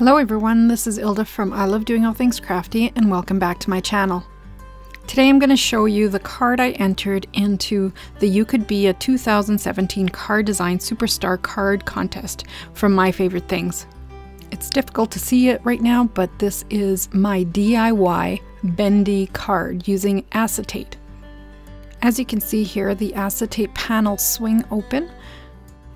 Hello everyone, this is Ilda from I Love Doing All Things Crafty and welcome back to my channel. Today I'm going to show you the card I entered into the You Could Be a 2017 Card Design Superstar Card Contest from My Favorite Things. It's difficult to see it right now, but this is my DIY Bendy card using acetate. As you can see here, the acetate panels swing open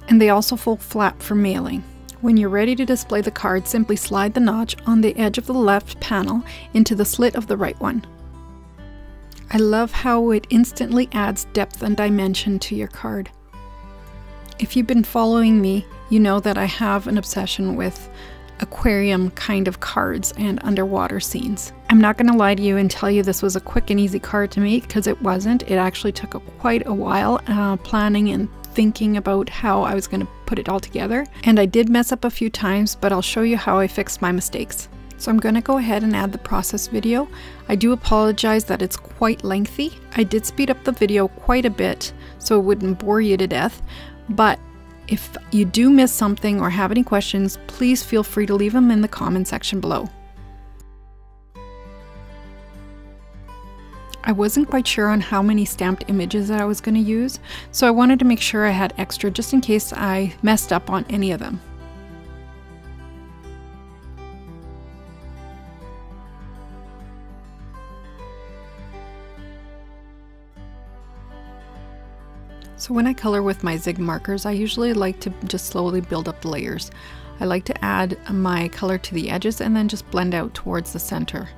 and they also fold flat for mailing. When you're ready to display the card, simply slide the notch on the edge of the left panel into the slit of the right one. I love how it instantly adds depth and dimension to your card. If you've been following me, you know that I have an obsession with aquarium kind of cards and underwater scenes. I'm not going to lie to you and tell you this was a quick and easy card to make, because it wasn't. It actually took quite a while planning and thinking about how I was going to put it all together. And I did mess up a few times, but I'll show you how I fixed my mistakes. So I'm going to go ahead and add the process video. I do apologize that it's quite lengthy. I did speed up the video quite a bit so it wouldn't bore you to death, but if you do miss something or have any questions, please feel free to leave them in the comment section below. I wasn't quite sure on how many stamped images that I was going to use, so I wanted to make sure I had extra just in case I messed up on any of them. So when I color with my zig markers, I usually like to just slowly build up the layers. I like to add my color to the edges and then just blend out towards the center.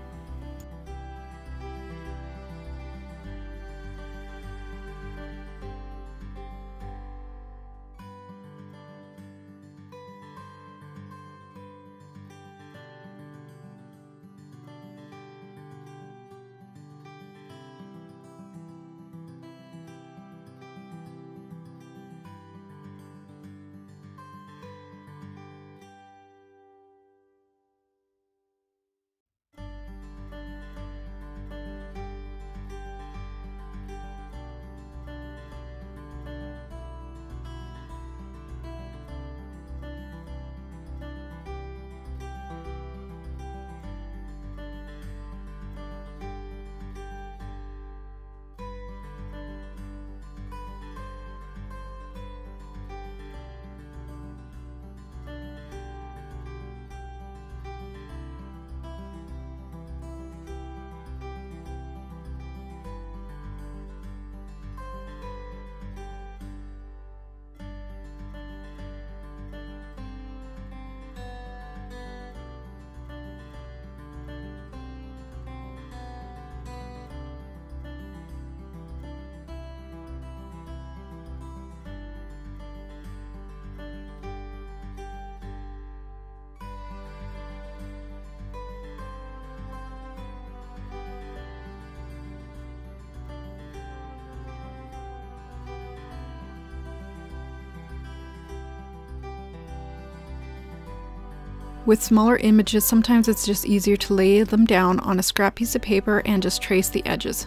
With smaller images, sometimes it's just easier to lay them down on a scrap piece of paper and just trace the edges.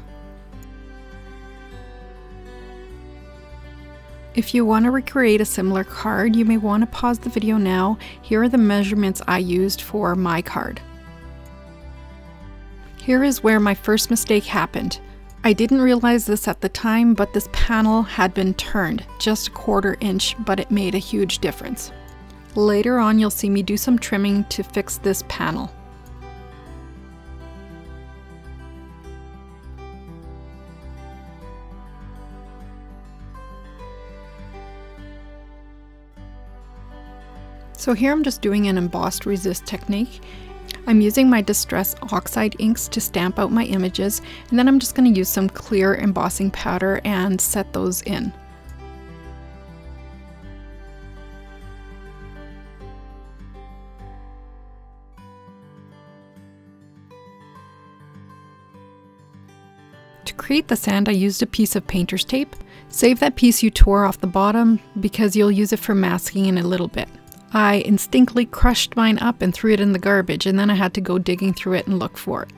If you want to recreate a similar card, you may want to pause the video now. Here are the measurements I used for my card. Here is where my first mistake happened. I didn't realize this at the time, but this panel had been turned just a 1/4 inch, but it made a huge difference. Later on, you'll see me do some trimming to fix this panel. So here I'm just doing an embossed resist technique. I'm using my Distress Oxide inks to stamp out my images, and then I'm just going to use some clear embossing powder and set those in. To create the sand, I used a piece of painter's tape. Save that piece you tore off the bottom because you'll use it for masking in a little bit. I instinctively crushed mine up and threw it in the garbage, and then I had to go digging through it and look for it.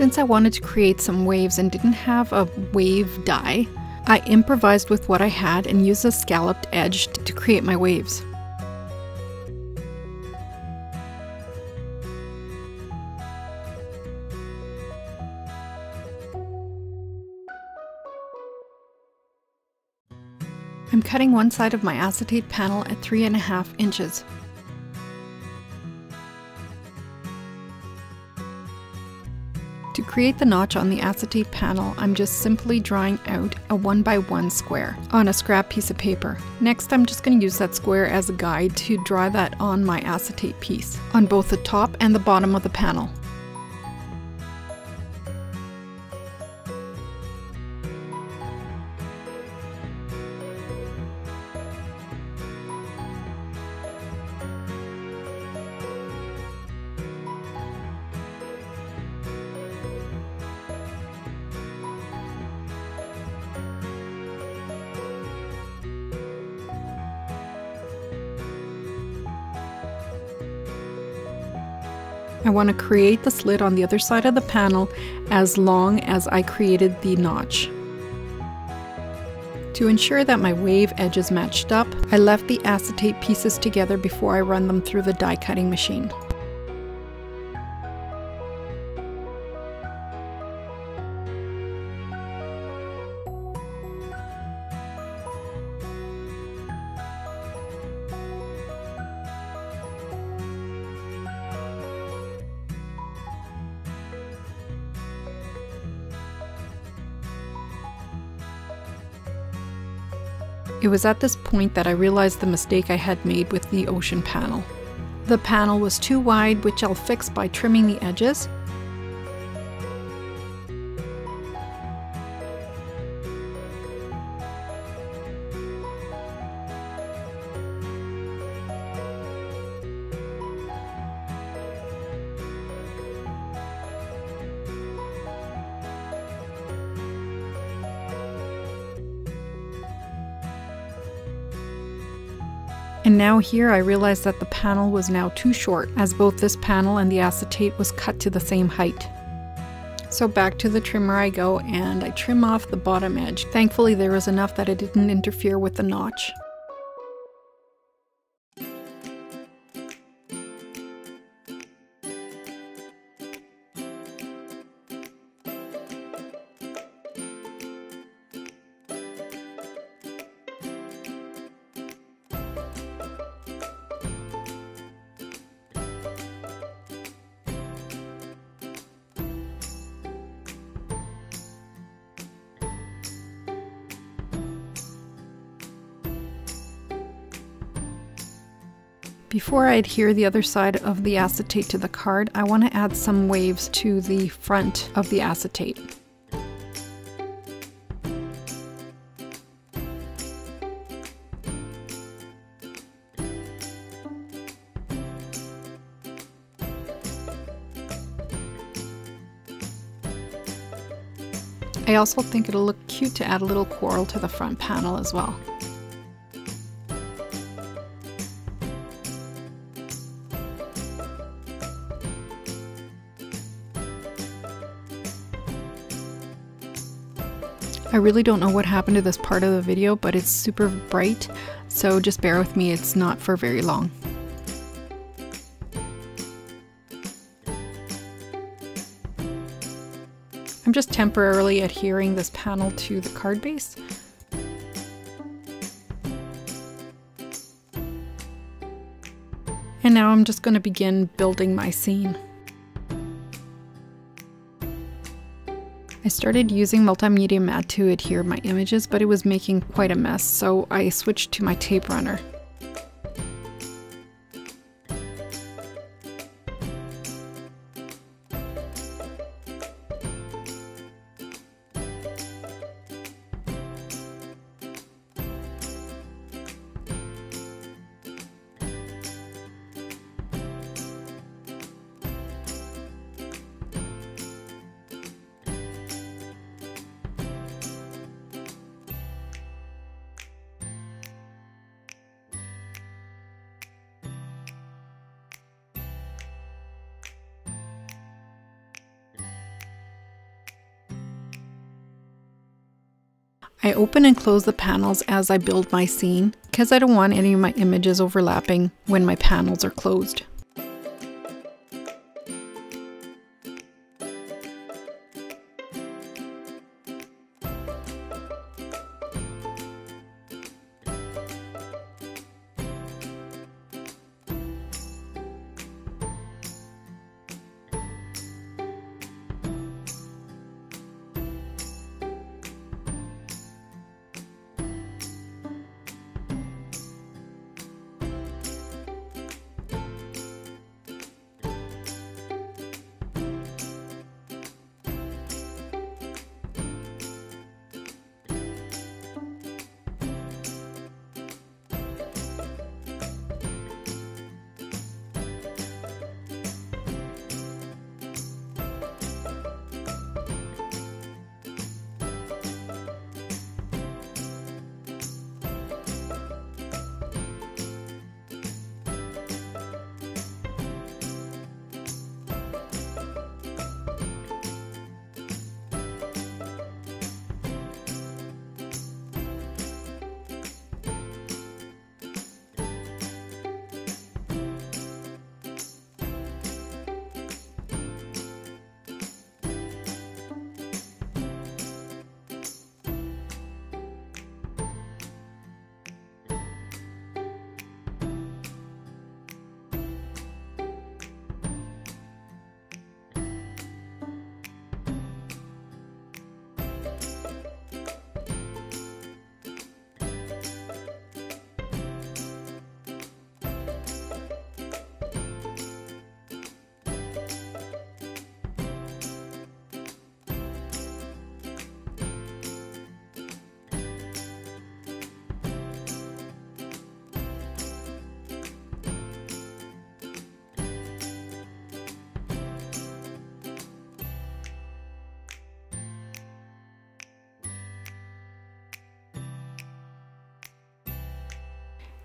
Since I wanted to create some waves and didn't have a wave die, I improvised with what I had and used a scalloped edge to create my waves. I'm cutting one side of my acetate panel at 3.5 inches. To create the notch on the acetate panel, I'm just simply drawing out a 1x1 square on a scrap piece of paper. Next, I'm just going to use that square as a guide to draw that on my acetate piece, on both the top and the bottom of the panel. I want to create the slit on the other side of the panel as long as I created the notch. To ensure that my wave edges matched up, I left the acetate pieces together before I run them through the die cutting machine. It was at this point that I realized the mistake I had made with the ocean panel. The panel was too wide, which I'll fix by trimming the edges. And now here I realized that the panel was now too short, as both this panel and the acetate was cut to the same height. So back to the trimmer I go and I trim off the bottom edge. Thankfully there was enough that it didn't interfere with the notch. Before I adhere the other side of the acetate to the card, I want to add some waves to the front of the acetate. I also think it'll look cute to add a little coral to the front panel as well. I really don't know what happened to this part of the video, but it's super bright, so just bear with me, it's not for very long. I'm just temporarily adhering this panel to the card base. And now I'm just going to begin building my scene. I started using multimedia mat to adhere my images, but it was making quite a mess, so I switched to my tape runner. I open and close the panels as I build my scene because I don't want any of my images overlapping when my panels are closed.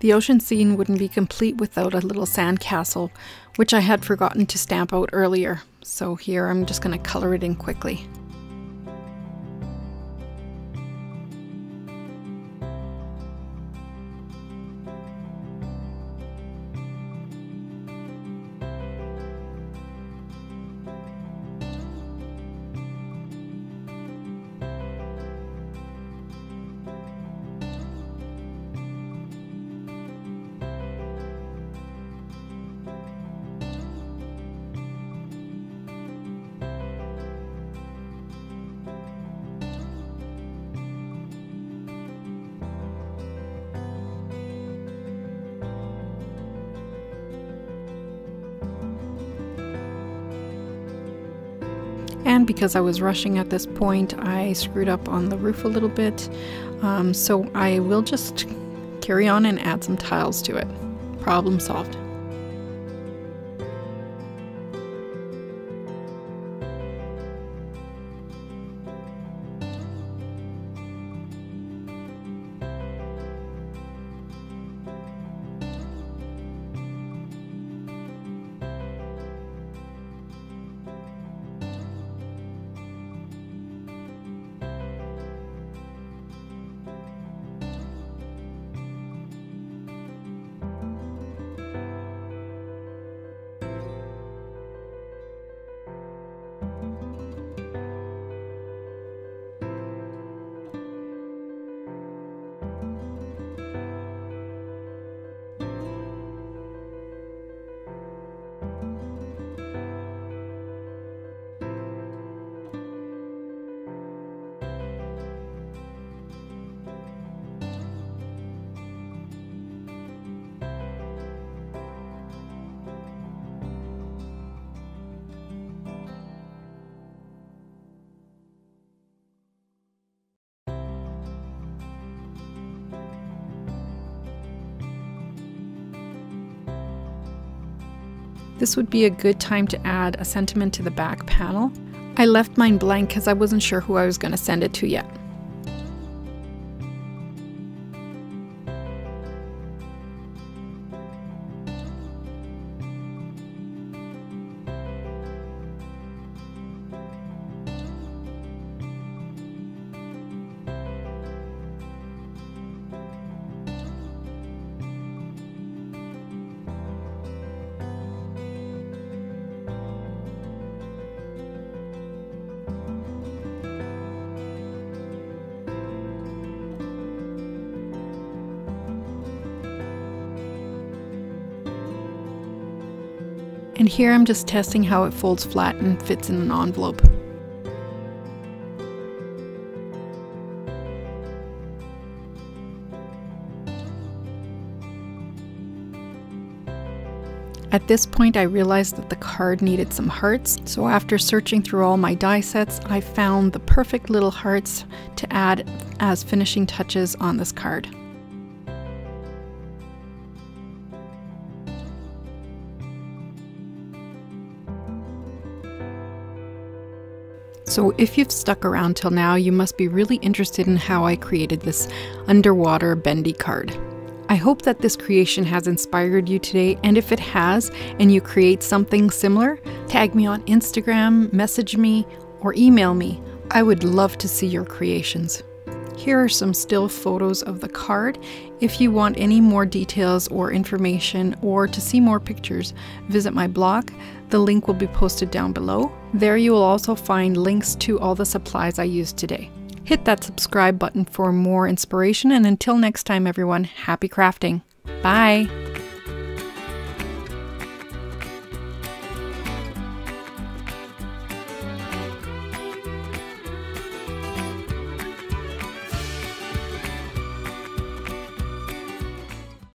The ocean scene wouldn't be complete without a little sand castle, which I had forgotten to stamp out earlier. So here I'm just going to color it in quickly. And because I was rushing at this point, I screwed up on the roof a little bit. So I will just carry on and add some tiles to it. Problem solved. This would be a good time to add a sentiment to the back panel. I left mine blank because I wasn't sure who I was going to send it to yet. And here I'm just testing how it folds flat and fits in an envelope. At this point, I realized that the card needed some hearts, so after searching through all my die sets, I found the perfect little hearts to add as finishing touches on this card. So if you've stuck around till now, you must be really interested in how I created this underwater bendy card. I hope that this creation has inspired you today, and if it has, and you create something similar, tag me on Instagram, message me, or email me. I would love to see your creations. Here are some still photos of the card. If you want any more details or information, or to see more pictures, visit my blog. The link will be posted down below. There you will also find links to all the supplies I used today. Hit that subscribe button for more inspiration, and until next time everyone, happy crafting. Bye!